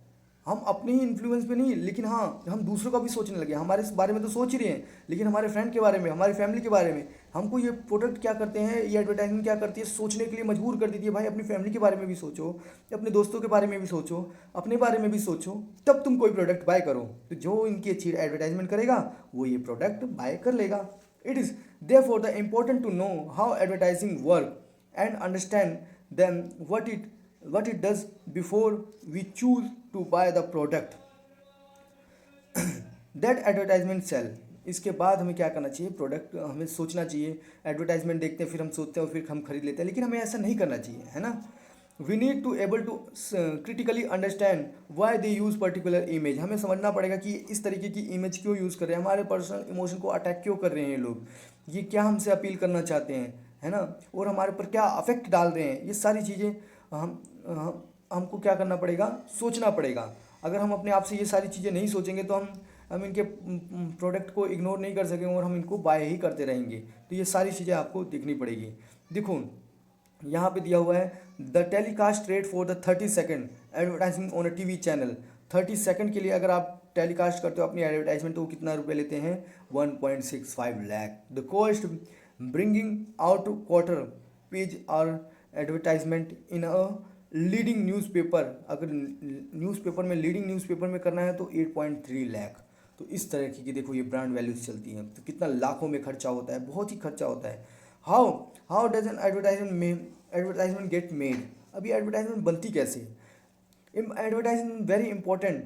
हम अपने ही इन्फ्लुएंस पे नहीं, लेकिन हाँ हम दूसरों का भी सोचने लगे। हमारे इस बारे में तो सोच ही रहे हैं, लेकिन हमारे फ्रेंड के बारे में, हमारी फैमिली के बारे में, हमको ये प्रोडक्ट क्या करते हैं, ये एडवर्टाइजमेंट क्या करती है, सोचने के लिए मजबूर कर देती है। भाई अपनी फैमिली के बारे में भी सोचो, अपने दोस्तों के बारे में भी सोचो, अपने बारे में भी सोचो, तब तुम कोई प्रोडक्ट बाय करो। तो जो इनकी अच्छी एडवर्टाइजमेंट करेगा वो ये प्रोडक्ट बाय कर लेगा। It is therefore the important to know how advertising work and understand them what it does before we choose to buy the product that advertisement sell। इसके बाद हमें क्या करना चाहिए? प्रोडक्ट हमें सोचना चाहिए। एडवर्टाइजमेंट देखते हैं, फिर हम सोचते हैं और फिर हम खरीद लेते हैं, लेकिन हमें ऐसा नहीं करना चाहिए, है ना। We need to able to critically understand why they use particular image. हमें समझना पड़ेगा कि इस तरीके की इमेज क्यों यूज़ कर रहे हैं, हमारे पर्सनल इमोशन को अटैक क्यों कर रहे हैं ये लोग, ये क्या हमसे अपील करना चाहते हैं, है ना, और हमारे ऊपर क्या अफेक्ट डाल रहे हैं। ये सारी चीज़ें हमको क्या करना पड़ेगा? सोचना पड़ेगा। अगर हम अपने आप से ये सारी चीज़ें नहीं सोचेंगे तो हम हम इनके प्रोडक्ट को इग्नोर नहीं कर सकेंगे और हम इनको बाय ही करते रहेंगे। तो ये सारी चीज़ें आपको देखनी पड़ेगी। देखो यहाँ पे दिया हुआ है the telecast rate for the 30 second advertising on a TV channel. 30 second के लिए अगर आप टेलीकास्ट करते हो अपनी एडवर्टाइजमेंट तो वो कितना रुपये लेते हैं, 1.65 lakh. The cost bringing out quarter page और advertisement in a leading newspaper, अगर न्यूज़पेपर में लीडिंग न्यूज़पेपर में करना है तो 8.3 लाख। तो इस तरह की देखो ये ब्रांड वैल्यूज चलती हैं, तो कितना लाखों में खर्चा होता है, बहुत ही खर्चा होता है। How how does an advertisement get made. अभी एडवर्टाइजमेंट बनती कैसे। Advertisement very important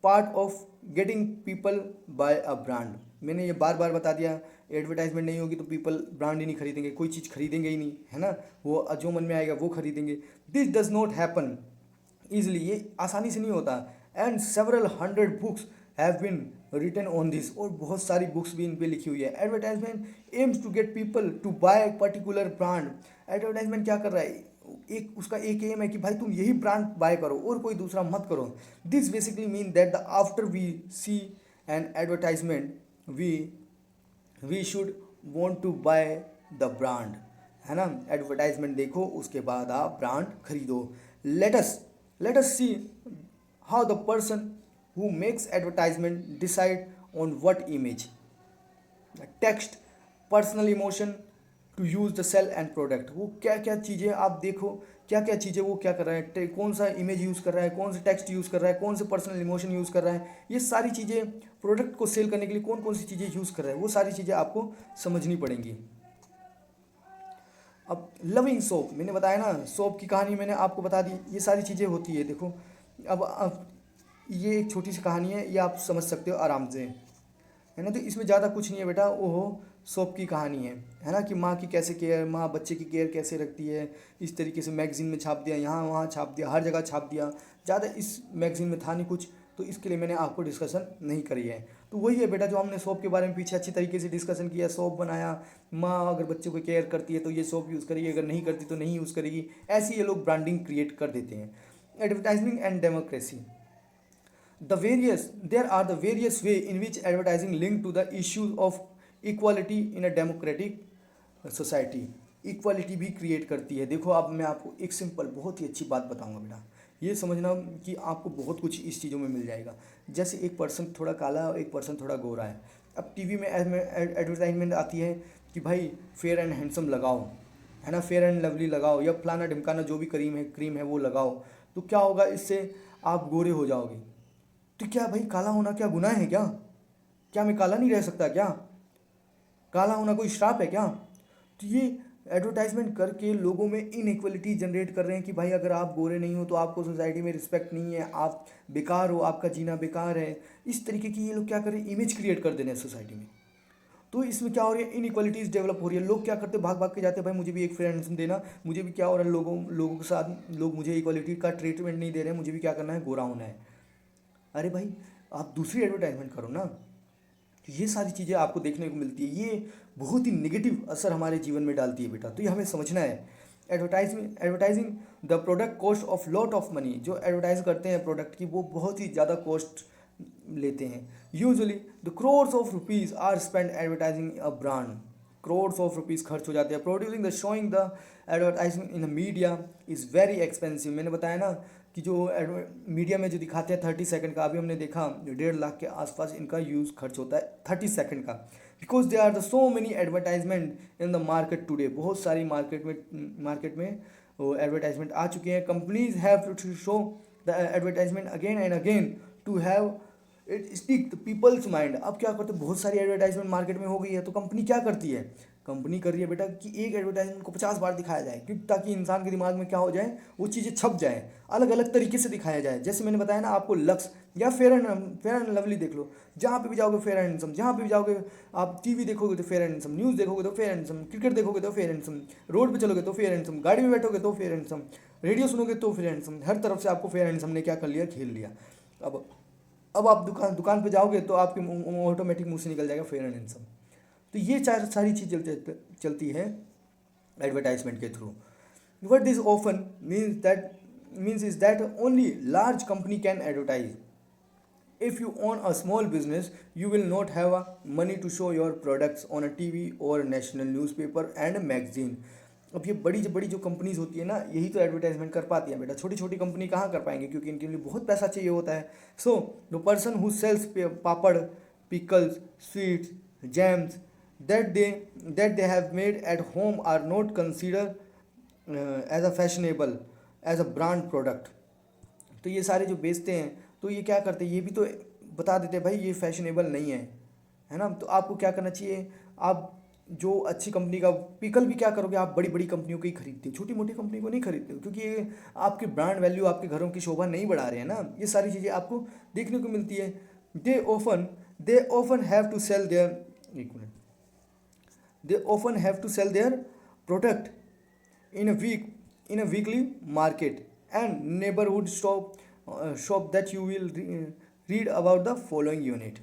part of getting people buy a brand. मैंने ये बार बार बता दिया, एडवर्टाइजमेंट नहीं होगी तो पीपल ब्रांड ही नहीं खरीदेंगे, कोई चीज़ खरीदेंगे ही नहीं, है ना, वो जो मन में आएगा वो खरीदेंगे। This does not happen easily, ये आसानी से नहीं होता। And several 100 books have been written on this, और बहुत सारी बुक्स भी इन पे लिखी हुई है। Advertisement aims to get people to buy particular brand. Advertisement क्या कर रहा है, उसका एक एम है कि भाई तुम यही ब्रांड बाय करो और कोई दूसरा मत करो। This basically mean that the after we see an advertisement we should want to buy the brand, है ना। एडवर्टाइजमेंट देखो उसके बाद आप ब्रांड खरीदो। Let us see how the person who makes advertisement decide on what image, text, personal emotion to use the sell and product. वो क्या क्या चीज़ें आप देखो, क्या क्या चीज़ें वो क्या कर रहा है, कौन सा इमेज यूज़ कर रहा है, कौन सा टेक्स्ट यूज़ कर रहा है, कौन से पर्सनल इमोशन यूज़ कर रहा है, ये सारी चीज़ें प्रोडक्ट को सेल करने के लिए कौन कौन सी चीज़ें यूज़ कर रहा है, वो सारी चीज़ें आपको समझनी पड़ेंगी। अब लविंग सोप, मैंने बताया ना, सोप की कहानी मैंने आपको बता दी, ये सारी चीज़ें होती है। देखो अब ये एक छोटी सी कहानी है, ये आप समझ सकते हो आराम से, है ना। तो इसमें ज़्यादा कुछ नहीं है बेटा, वो सोप की कहानी है ना, कि माँ की कैसे केयर, माँ बच्चे की केयर कैसे रखती है। इस तरीके से मैगज़ीन में छाप दिया, यहाँ वहाँ छाप दिया, हर जगह छाप दिया। ज़्यादा इस मैगज़ीन में था नहीं कुछ, तो इसके लिए मैंने आपको डिस्कशन नहीं करी है। तो वही है बेटा जो हमने सोप के बारे में पीछे अच्छी तरीके से डिस्कशन किया। सोप बनाया, माँ अगर बच्चों को केयर करती है तो ये सोप यूज़ करेगी, अगर नहीं करती तो नहीं यूज़ करेगी। ऐसे ये लोग ब्रांडिंग क्रिएट कर देते हैं। Advertising and democracy, there are the various way in which advertising link to the issues of equality in a democratic society। Equality भी क्रिएट करती है। देखो अब मैं आपको एक सिंपल बहुत ही अच्छी बात बताऊंगा बेटा, ये समझना कि आपको बहुत कुछ इस चीज़ों में मिल जाएगा। जैसे एक पर्सन थोड़ा काला और एक पर्सन थोड़ा गोरा है। अब टीवी में एडवर्टाइजमेंट आती है कि भाई फेयर एंड हैंडसम लगाओ, है ना, फेयर एंड लवली लगाओ, या फलाना ढिमकाना जो भी क्रीम है वो लगाओ। तो क्या होगा, इससे आप गोरे हो जाओगे। तो क्या भाई काला होना क्या गुनाह है क्या? क्या मैं काला नहीं रह सकता क्या? काला होना कोई श्राप है क्या? तो ये एडवर्टाइजमेंट करके लोगों में इनइक्वलिटी जनरेट कर रहे हैं कि भाई अगर आप गोरे नहीं हो तो आपको सोसाइटी में रिस्पेक्ट नहीं है, आप बेकार हो, आपका जीना बेकार है। इस तरीके की ये लोग क्या कर रहे हैं, इमेज क्रिएट कर दे रहे हैं सोसाइटी में। तो इसमें क्या हो रही है, इनइक्वालिटीज़ डेवलप हो रही है। लोग क्या करते हैं, भाग भाग के जाते हैं, भाई मुझे भी एक फ्रेंडशिप देना। मुझे भी क्या हो रहा है, लोगों के साथ लोग मुझे इक्वालिटी का ट्रीटमेंट नहीं दे रहे हैं, मुझे भी क्या करना है, गोरा होना है। अरे भाई आप दूसरी एडवर्टाइजमेंट करो ना। तो ये सारी चीज़ें आपको देखने को मिलती है, ये बहुत ही नेगेटिव असर हमारे जीवन में डालती है बेटा। तो ये हमें समझना है। Advertising the product cost of lot of money. जो एडवर्टाइज करते हैं प्रोडक्ट की वो बहुत ही ज़्यादा कॉस्ट लेते हैं। Usually the crores of rupees are spend advertising a brand. Crores of rupees खर्च हो जाते हैं। Producing the showing the advertising in media is very expensive. मैंने बताया ना कि जो मीडिया में जो दिखाते हैं 30 सेकंड का, अभी हमने देखा 1.5 लाख के आसपास इनका यूज़ खर्च होता है 30 सेकंड का। Because they are the so many advertisement in the market today. बहुत सारी मार्केट में वो एडवर्टाइजमेंट आ चुके हैं। Companies have to show the advertisement again and again to have it stick the peoples mind. अब क्या करते हैं, बहुत सारी एडवर्टाइजमेंट मार्केट में हो गई है, तो कंपनी क्या करती है, कंपनी कर रही है बेटा कि एक एडवर्टाइजमेंट को 50 बार दिखाया जाए, क्योंकि ताकि इंसान के दिमाग में क्या हो जाए, वो चीज़ें छप जाए, अलग अलग तरीके से दिखाया जाए। जैसे मैंने बताया ना आपको, लक्स या फेयर एंड लवली देख लो, जहाँ पे भी जाओगे फेयर एंड हैंडसम, जहाँ पे भी जाओगे आप टीवी देखोगे तो फेयर एंड हैंडसम, न्यूज़ देखोगे तो फेयर एंड हैंडसम, क्रिकेट देखोगे तो फेयर एंड हैंडसम, रोड पे चलोगे तो फेयर एंड हैंडसम, गाड़ी में बैठोगे तो फेयर एंड हैंडसम, रेडियो सुनोगे तो फेयर एंड हैंडसम। हर तरफ से आपको फेयर एंड हैंडसम ने क्या कर लिया, खेल लिया। अब आप दुकान पे जाओगे तो आपके ऑटोमेटिक मुंह से निकल जाएगा फेयर एंड हैंडसम। तो ये सारी चीज़ चलती है एडवर्टाइजमेंट के through. What this often means is that only large company can advertise If you own a small business, you will not have money to show your products on a TV or national newspaper and magazine. अब ये बड़ी बड़ी जो companies होती है ना, यही तो एडवर्टाइजमेंट कर पाती हैं बेटा, छोटी छोटी कंपनी कहाँ कर पाएंगे, क्योंकि इनके लिए बहुत पैसा चाहिए होता है. So the person who sells papad, pickles, sweets, jams that they have made at home are not considered as a fashionable as a brand product. तो ये सारे जो बेचते हैं तो ये क्या करते हैं, ये भी तो बता देते हैं भाई ये फैशनेबल नहीं है ना. तो आपको क्या करना चाहिए, आप जो अच्छी कंपनी का पिकल भी क्या करोगे, आप बड़ी बड़ी कंपनियों को ही खरीदते हो, छोटी मोटी कंपनी को नहीं खरीदते हो, क्योंकि ये आपकी ब्रांड वैल्यू, आपके घरों की शोभा नहीं बढ़ा रहे हैं ना. ये सारी चीज़ें आपको देखने को मिलती है. They often have to sell their product in a weekly market and neighborhood shop that you will read about the following unit.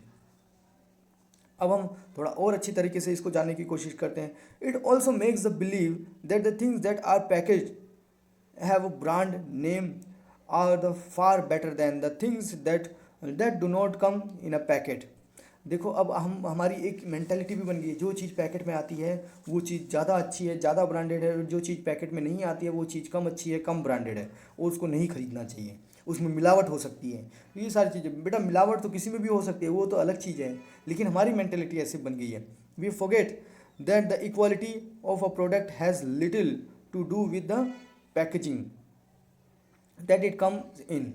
अब हम थोड़ा और अच्छी तरीके से इसको जानने की कोशिश करते हैं. It also makes the believe that the things that are package have a brand name are the far better than the things that do not come in a packet. देखो अब हमारी एक मेंटालिटी भी बन गई है, जो चीज़ पैकेट में आती है वो चीज़ ज़्यादा अच्छी है, ज़्यादा ब्रांडेड है, जो चीज़ पैकेट में नहीं आती है वो चीज़ कम अच्छी है, कम ब्रांडेड है, और उसको नहीं खरीदना चाहिए, उसमें मिलावट हो सकती है. तो ये सारी चीज़ें बेटा, मिलावट तो किसी में भी हो सकती है, वो तो अलग चीज़ है, लेकिन हमारी मेंटेलिटी ऐसे बन गई है. We forget that the equality of a product has little to do with the packaging that it comes in.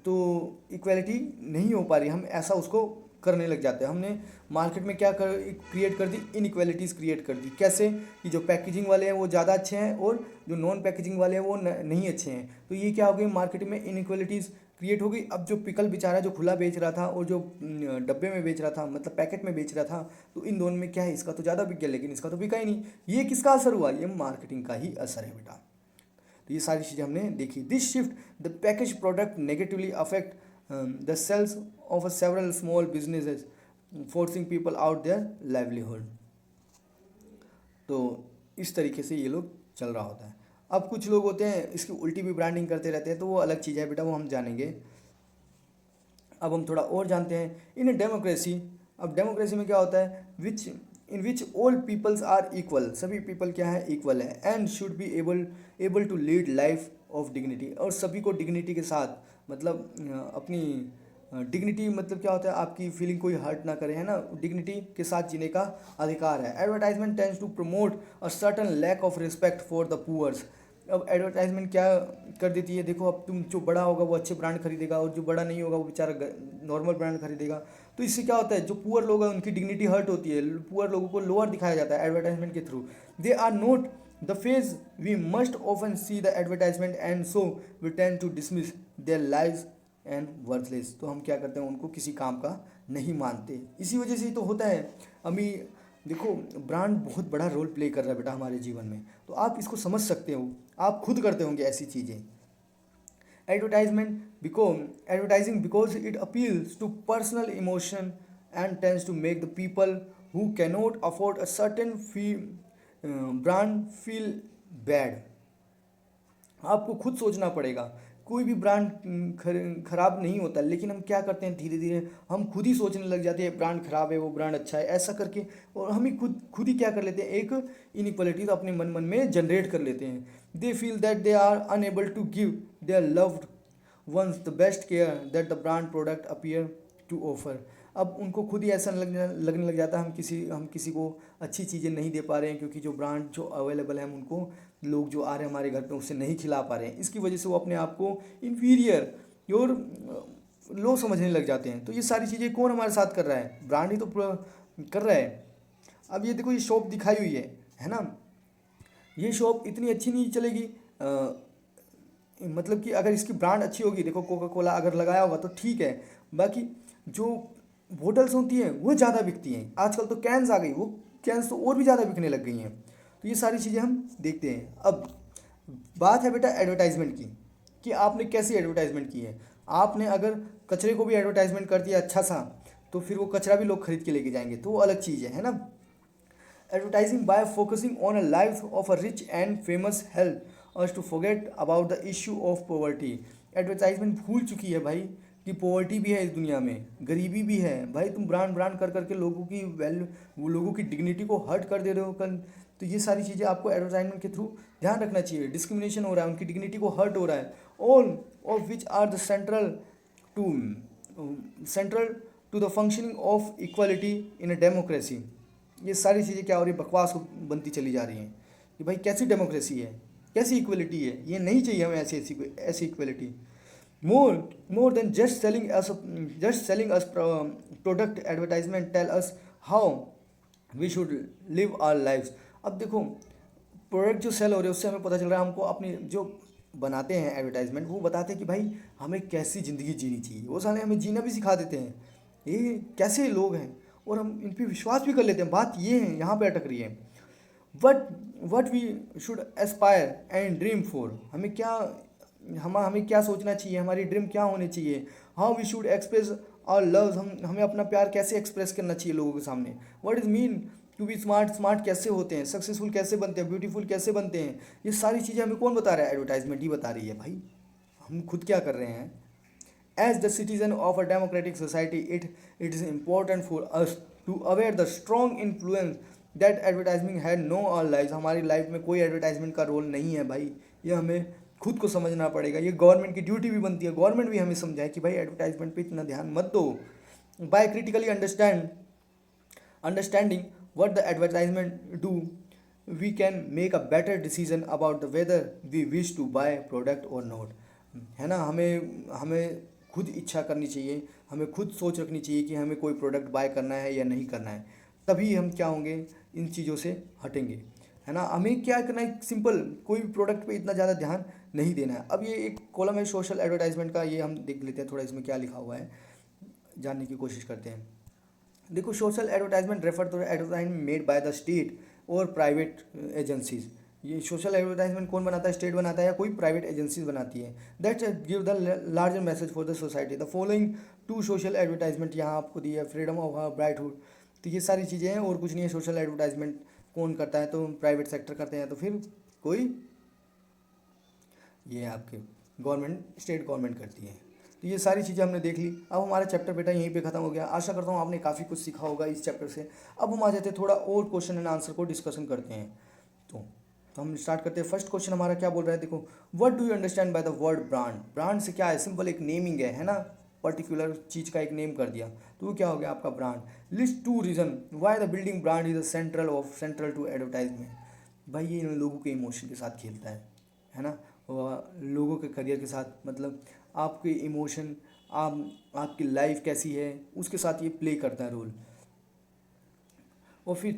तो इक्वालिटी नहीं हो पा रही, हम ऐसा उसको करने लग जाते हैं. हमने मार्केट में क्या क्रिएट कर दी, इनइक्वालिटीज़ क्रिएट कर दी. कैसे कि जो पैकेजिंग वाले हैं वो ज़्यादा अच्छे हैं और जो नॉन पैकेजिंग वाले हैं वो नहीं अच्छे हैं. तो ये क्या हो गई, मार्केट में इनइक्वालिटीज़ क्रिएट हो गई. अब जो पिकल बेचारा जो खुला बेच रहा था और जो डब्बे में बेच रहा था, मतलब पैकेट में बेच रहा था, तो इन दोनों में क्या है, इसका तो ज़्यादा बिक गया लेकिन इसका तो बिका ही नहीं. ये किसका असर हुआ, ये मार्केटिंग का ही असर है बेटा. तो ये सारी चीज़ें हमने देखी. This shift the package product negatively affect the sales of several small businesses, forcing people out their livelihood. तो इस तरीके से ये लोग चल रहा होता है. अब कुछ लोग होते हैं इसकी उल्टी भी ब्रांडिंग करते रहते हैं, तो वो अलग चीज़ है बेटा, वो हम जानेंगे. अब हम थोड़ा और जानते हैं इन डेमोक्रेसी. अब डेमोक्रेसी में क्या होता है, in which all peoples are equal, सभी पीपल क्या है, इक्वल है, and should be able to lead life of dignity, और सभी को डिग्निटी के साथ, मतलब अपनी डिग्निटी मतलब क्या होता है, आपकी फीलिंग कोई हर्ट ना करे, है ना, डिग्निटी के साथ जीने का अधिकार है. Advertisement tends to promote a certain lack of respect for the poors. अब एडवर्टाइजमेंट क्या कर देती है, देखो अब तुम जो बड़ा होगा वो अच्छे ब्रांड खरीदेगा, और जो बड़ा नहीं होगा वो बेचारा नॉर्मल ब्रांड खरीदेगा. तो इससे क्या होता है, जो पुअर लोग हैं उनकी डिग्निटी हर्ट होती है, पुअर लोगों को लोअर दिखाया जाता है एडवर्टाइजमेंट के through. They are not the faces we must often see the advertisement and so we tend to dismiss their lives and worthless. तो हम क्या करते हैं, उनको किसी काम का नहीं मानते. इसी वजह से ही तो होता है. अभी देखो ब्रांड बहुत बड़ा रोल प्ले कर रहा है बेटा हमारे जीवन में, तो आप इसको समझ सकते हो, आप खुद करते होंगे ऐसी चीज़ें. Advertising because it appeals to personal emotion and tends to make the people who cannot afford a certain brand feel bad. आपको खुद सोचना पड़ेगा. कोई भी ब्रांड खराब नहीं होता, लेकिन हम क्या करते हैं, धीरे धीरे हम खुद ही सोचने लग जाते हैं ब्रांड खराब है, वो ब्रांड अच्छा है, ऐसा करके, और हम ही खुद ही क्या कर लेते हैं, एक इनइक्वालिटी तो अपने मन में जनरेट कर लेते हैं. They feel that they are unable to give their loved ones the best care that the brand product appear to offer. अब उनको खुद ही ऐसा लगने लग जाता है, हम किसी को अच्छी चीज़ें नहीं दे पा रहे हैं, क्योंकि जो ब्रांड जो अवेलेबल है हम उनको, लोग जो आ रहे हैं हमारे घर पे उससे नहीं खिला पा रहे हैं. इसकी वजह से वो अपने आप को इन्फीरियर और लो समझने लग जाते हैं. तो ये सारी चीज़ें कौन हमारे साथ कर रहा है, ब्रांड ही तो कर रहा है. अब ये देखो, ये शॉप दिखाई हुई है ना, ये शॉप इतनी अच्छी नहीं चलेगी, मतलब कि अगर इसकी ब्रांड अच्छी होगी, देखो कोका कोला अगर लगाया होगा तो ठीक है, बाकी जो बोटल्स होती हैं वो ज़्यादा बिकती हैं. आजकल तो कैंस आ गई, वो कैंस तो और भी ज़्यादा बिकने लग गई हैं. तो ये सारी चीज़ें हम देखते हैं. अब बात है बेटा एडवर्टाइजमेंट की, कि आपने कैसी एडवर्टाइजमेंट की है. आपने अगर कचरे को भी एडवर्टाइजमेंट कर दिया अच्छा सा, तो फिर वो कचरा भी लोग खरीद के लेके जाएंगे, तो वो अलग चीज़ है ना. Advertising by focusing on a life of a rich and famous help us to forget about the issue of poverty. Advertisement भूल चुकी है भाई कि पॉवर्टी भी है इस दुनिया में, गरीबी भी है भाई। तुम ब्रांड ब्रांड कर करके लोगों की वैल्यू, वो लोगों की डिग्निटी को हर्ट कर दे रहे हो कल। तो ये सारी चीज़ें आपको एडवर्टाइजमेंट के थ्रू ध्यान रखना चाहिए। डिस्क्रिमिनेशन हो रहा है, उनकी डिग्निटी को हर्ट हो रहा है। All of which are the too central to the functioning of equality in a democracy. ये सारी चीज़ें क्या हो रही है, बकवास बनती चली जा रही हैं कि भाई कैसी डेमोक्रेसी है, कैसी इक्वलिटी है। ये नहीं चाहिए हमें ऐसी equality. More than just selling us product, advertisement tell us how we should live our lives। अब देखो, प्रोडक्ट जो सेल हो रहे हैं उससे हमें पता चल रहा है, हमको अपनी जो बनाते हैं एडवर्टाइजमेंट, वो बताते हैं कि भाई हमें कैसी ज़िंदगी जीनी चाहिए। वो साले हमें जीना भी सिखा देते हैं। ये कैसे लोग हैं, और हम इन पर विश्वास भी कर लेते हैं। बात ये है, यहाँ पे अटक रही है। What we should aspire and dream for. हमें क्या सोचना चाहिए, हमारी ड्रीम क्या होनी चाहिए। How we should express our loves. हमें अपना प्यार कैसे एक्सप्रेस करना चाहिए लोगों के सामने। What is mean to be smart कैसे होते हैं, सक्सेसफुल कैसे बनते हैं, ब्यूटीफुल कैसे बनते हैं। ये सारी चीज़ें हमें कौन बता रहा है, एडवर्टाइजमेंट ही बता रही है भाई। हम खुद क्या कर रहे हैं। As the citizen of a democratic society it is important for us to aware the strong influence that advertisement had no our life. हमारी लाइफ में कोई एडवर्टाइजमेंट का रोल नहीं है भाई। ये हमें खुद को समझना पड़ेगा। ये गवर्नमेंट की ड्यूटी भी बनती है, गवर्नमेंट भी हमें समझाए कि भाई एडवर्टाइजमेंट पे इतना ध्यान मत दो। By critically understanding what the advertisement do, we can make a better decision about the whether we wish to buy product और नॉट। है ना, हमें खुद इच्छा करनी चाहिए, हमें खुद सोच रखनी चाहिए कि हमें कोई प्रोडक्ट बाय करना है या नहीं करना है। तभी हम क्या होंगे, इन चीज़ों से हटेंगे। है ना, हमें क्या करना है, सिंपल, कोई भी प्रोडक्ट पे इतना ज़्यादा ध्यान नहीं देना है। अब ये एक कॉलम है सोशल एडवर्टाइजमेंट का, ये हम देख लेते हैं थोड़ा, इसमें क्या लिखा हुआ है जानने की कोशिश करते हैं। देखो, social advertisement refer to advertisement made by the state और प्राइवेट एजेंसीज। ये सोशल एडवर्टाइजमेंट कौन बनाता है, स्टेट बनाता है या कोई प्राइवेट एजेंसीज बनाती है। That give the larger message for the society. The following to social advertisement यहाँ आपको दिया है, फ्रीडम ऑफ ब्राइटहुड। तो ये सारी चीज़ें हैं और कुछ नहीं है। सोशल एडवर्टाइजमेंट कौन करता है, तो प्राइवेट सेक्टर करते हैं, तो फिर कोई ये आपके गवर्नमेंट, स्टेट गवर्नमेंट करती है। तो ये सारी चीज़ें हमने देख ली। अब हमारा चैप्टर बेटा यहीं पे ख़त्म हो गया। आशा करता हूँ आपने काफ़ी कुछ सीखा होगा इस चैप्टर से। अब हम आ जाते हैं थोड़ा और क्वेश्चन एंड आंसर को डिस्कशन करते हैं। तो हम स्टार्ट करते हैं। फर्स्ट क्वेश्चन हमारा क्या बोल रहा है, देखो, what do you understand by the word brand. Brand से क्या है, सिंपल एक नेमिंग है ना, पर्टिकुलर चीज़ का एक नेम कर दिया, तो वो क्या हो गया आपका brand. List two reason why the building brand is central to advertisement. भाई ये इन लोगों के इमोशन के साथ खेलता है ना, लोगों के करियर के साथ, मतलब आपके इमोशन, आपकी लाइफ कैसी है उसके साथ ये प्ले करता है रोल। और फिर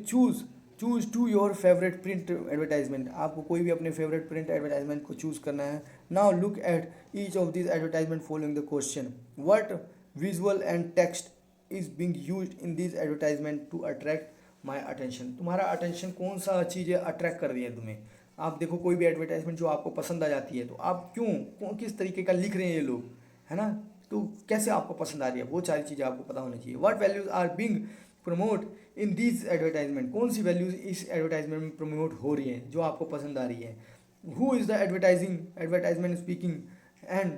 choose to your favourite print advertisement. आपको कोई भी अपने फेवरेट प्रिंट एडवर्टाइजमेंट को चूज़ करना है। Now look at each of this advertisement following the question, what visual and text is being used in this advertisement to attract my attention. तुम्हारा attention कौन सा चीज़ें अट्रैक्ट कर रही है तुम्हें। आप देखो कोई भी एडवर्टाइजमेंट जो आपको पसंद आ जाती है, तो आप किस तरीके का लिख रहे हैं ये लोग, है ना, तो कैसे आपको पसंद आ रही है, वो सारी चीज़ें आपको पता होनी चाहिए। What values are being promote in this advertisement. कौन सी वैल्यूज इस एडवर्टाइजमेंट में प्रमोट हो रही हैं जो आपको पसंद आ रही है। Who is the advertisement speaking and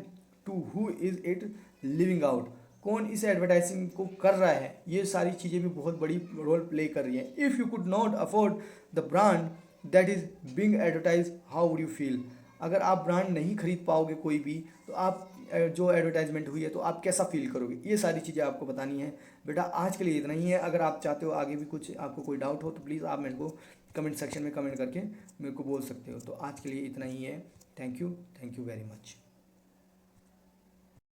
to who is it living out. कौन इस एडवर्टाइजिंग को कर रहा है, ये सारी चीज़ें भी बहुत बड़ी रोल प्ले कर रही हैं। If you could not afford the brand that is being advertise, how would you feel. अगर आप ब्रांड नहीं खरीद पाओगे कोई भी, तो आप जो एडवर्टाइजमेंट हुई है तो आप कैसा फील करोगे। ये सारी चीज़ें आपको बतानी है बेटा। आज के लिए इतना ही है। अगर आप चाहते हो आगे भी कुछ आपको कोई डाउट हो, तो प्लीज़ आप मेरे को कमेंट सेक्शन में कमेंट करके मेरे को बोल सकते हो। तो आज के लिए इतना ही है। Thank you very much.